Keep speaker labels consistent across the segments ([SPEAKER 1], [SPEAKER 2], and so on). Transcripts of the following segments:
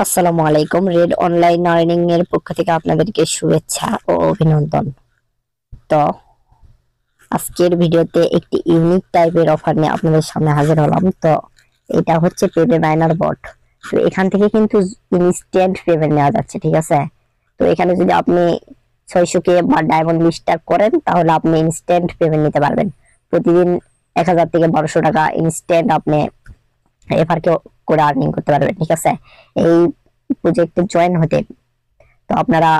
[SPEAKER 1] আসসালামু আলাইকুম। Red online earning এর পক্ষ থেকে আপনাদেরকে শুভেচ্ছা ও অভিনন্দন। তো আজকের ভিডিওতে একটি ইউনিক টাইপের অফার নিয়ে আপনাদের সামনে হাজির হলাম। তো এটা হচ্ছে পেপে মাইনার বট। তো এখান থেকে কিন্তু ইনস্ট্যান্ট পেমেন্ট নেওয়া যাচ্ছে, ঠিক আছে। তো এখানে যদি আপনি 600 কে বা ডায়মন্ড লিস্টার করেন তাহলে আপনি ইনস্ট্যান্ট পেমেন্ট নিতে পারবেন। প্রতিদিন 1000 থেকে 1200 টাকা ইনস্ট্যান্ট আপনি এফআর করে আর্নিং করতে পারবেন, ঠিক আছে। এই প্রজেক্টে জয়েন হতে তো আপনারা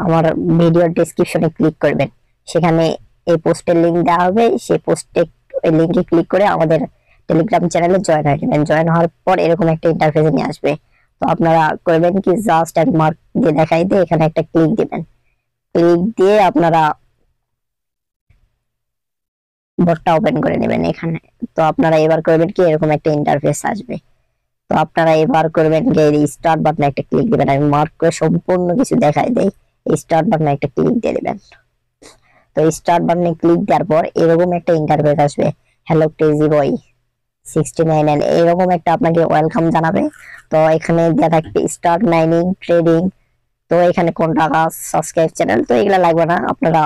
[SPEAKER 1] আমার ভিডিওর ডেসক্রিপশনে ক্লিক করবেন, সেখানে এই পোস্টের লিংক দেওয়া হবে। সেই পোস্টে ওই লিংকে ক্লিক করে আমাদের টেলিগ্রাম চ্যানেলে জয়েন হয়ে যাবেন। জয়েন হওয়ার পর এরকম একটা ইন্টারফেস নিয়ে আসবে। তো আপনারা করবেন কি, জাস্ট এক মার্ক দিয়ে দেখাই দিয়ে এখানে একটা ক্লিক দিবেন। ক্লিক দিয়ে আপনারা বটটা ওপেন করে নেবেন এখানে। তো আপনারা এবার করবেন কি, এরকম একটা ইন্টারফেস আসবে। তো আপনারা এবার করবেন যে স্টার্ট বাটনে একটা ক্লিক দিবেন। আমি মার্ক করে সম্পূর্ণ কিছু দেখাই দেই। স্টার্ট বাটনে একটা ক্লিক দিয়ে দিবেন। তো স্টার্ট বাটনে ক্লিক দেওয়ার পর এরকম একটা ইন্টারফেস আসবে, হ্যালো ক্রেজি বয় 69 এন্ড এরকম একটা আপনাকে ওয়েলকাম জানাবে। তো এখানে দেওয়া থাকবে স্টার্ট মাইনিং ট্রেডিং। তো এখানে কোন টাকা সাবস্ক্রাইব চ্যানেল, তো এগুলা লাগবে না। আপনারা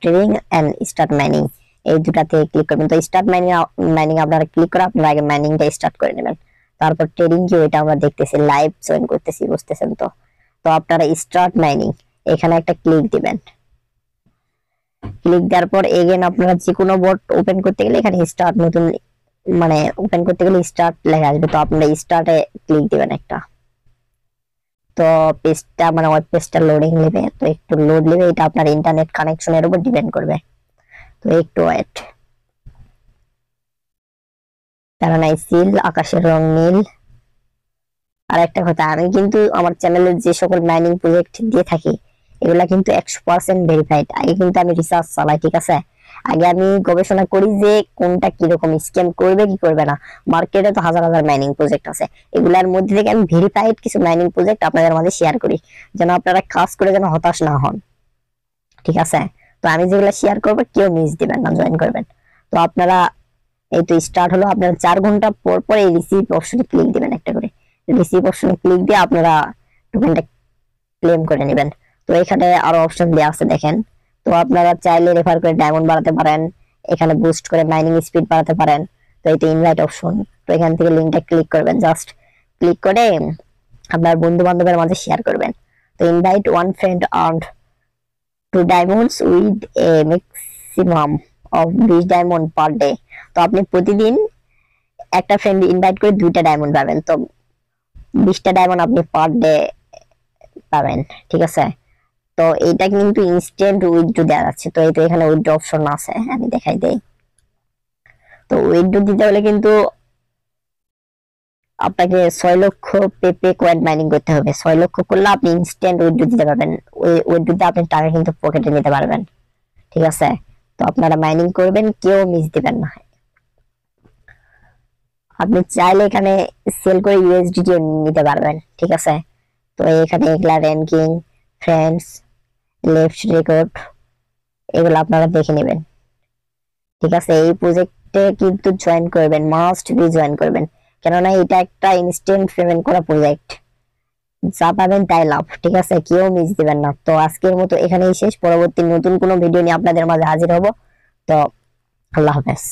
[SPEAKER 1] ট্রেডিং এন্ড স্টার্ট মাইনিং এই দুটাতে ক্লিক করবেন। তো স্টার্ট মাইনিং মাইনিং আপনারা ক্লিক করে আপনারা আগে মাইনিংটা স্টার্ট করে নেবেন। তারপর ট্রেডিং কি, ওইটা আমরা দেখতেছি, লাইভ জয়েন করতেছি, বুঝতেছেন তো। তো আপনারা স্টার্ট মাইনিং এখানে একটা ক্লিক দিবেন। ক্লিক দেওয়ার পর এগেন আপনারা যে কোনো বোট ওপেন করতে গেলে এখানে স্টার্ট নতুন মানে ওপেন করতে গেলে স্টার্ট লেখা আসবে। তো আপনারা স্টার্টে ক্লিক দিবেন একটা। তো পেজটা মানে ওয়েব পেজটা লোডিং নেবে, তো একটু লোড নেবে। এটা আপনার ইন্টারনেট কানেকশনের উপর ডিপেন্ড করবে। তো একটু ওয়েট। তারা সিল আকাশের রং নীল। আর একটা কথা, আমি কিন্তু আমার চ্যানেলে যে সকল মাইনিং প্রজেক্ট দিয়ে থাকি এগুলা কিন্তু 100% ভেরিফাইড। আগে কিন্তু আমি রিসার্চ চালাই, ঠিক আছে। আগে আমি গবেষণা করি যে কোনটা কিরকম স্ক্যাম করবে কি করবে না। মার্কেটে তো হাজার হাজার মাইনিং প্রজেক্ট আছে, এগুলার মধ্যে থেকে আমি ভেরিফাইড কিছু মাইনিং প্রজেক্ট আপনাদের মাঝে শেয়ার করি, যেন আপনারা কাজ করে যেন হতাশ না হন, ঠিক আছে। তো আমি যেগুলো শেয়ার করবো কেউ মিস দিবেন না, জয়েন করবেন। তো আপনারা এই তো স্টার্ট হলো। আপনারা 4 ঘন্টা পর পর এই রিসিভ অপশনে ক্লিক দিবেন একটা করে। রিসিভ অপশনে ক্লিক দিয়ে আপনারা টোকেনটা ক্লেম করে নেবেন। তো এখানে আরো অপশন দেওয়া আছে দেখেন। তো আপনারা চাইলে রেফার করে ডায়মন্ড বাড়াতে পারেন, এখানে বুস্ট করে মাইনিং স্পিড বাড়াতে পারেন। তো এটা ইনভাইট অপশন। তো এখান থেকে লিঙ্কটা ক্লিক করবেন, জাস্ট ক্লিক করে আপনার বন্ধু বান্ধবের মাঝে শেয়ার করবেন। তো invite one friend earned 2 diamonds with a maximum of 20 diamond per day. তো আপনি প্রতিদিন একটা ফ্রেন্ড ইনভাইট করে 2টা ডায়মন্ড পাবেন। তো 20টা ডায়মন্ড আপনি পার ডে পাবেন, ঠিক আছে। তো এটা কিন্তু ইনস্ট্যান্ট উইথড্র দেওয়া যাচ্ছে। তো এই তো এখানে উইথড্র অপশন আছে, আমি দেখাই দেই। তো উইথড্র দিতে হলে কিন্তু আপনাকে 6 লক্ষ পেপে কয়েন মাইনিং করতে হবে। 6 লক্ষ করলে আপনি ইনস্ট্যান্ট উইথড্র দিতে পারবেন। ওই উইথড্রতে আপনি টাকা কিন্তু পকেটে নিতে পারবেন, ঠিক আছে। তো আপনারা মাইনিং করবেন, কেউ মিস দিবেন না। আপনি চাইলে এখানে সেল করে ইউএসডিটি নিতে পারবেন, ঠিক আছে। তো এখানে এগুলা র্যাঙ্কিং, ফ্রেন্ডস, লেফট রেকর্ড, এগুলো আপনারা দেখে নেবেন, ঠিক আছে। এই প্রজেক্টে কিন্তু জয়েন করবেন, মাস্ট বি জয়েন করবেন, কেননা এটা একটা ইনস্ট্যান্ট পেমেন্ট করা প্রজেক্ট। যা পাবেন তাই লাভ, ঠিক আছে, কেউ মিস দিবেন না। তো আজকের মতো এখানেই শেষ। পরবর্তী নতুন কোনো ভিডিও নিয়ে আপনাদের মাঝে হাজির হব। তো আল্লাহ হাফেজ।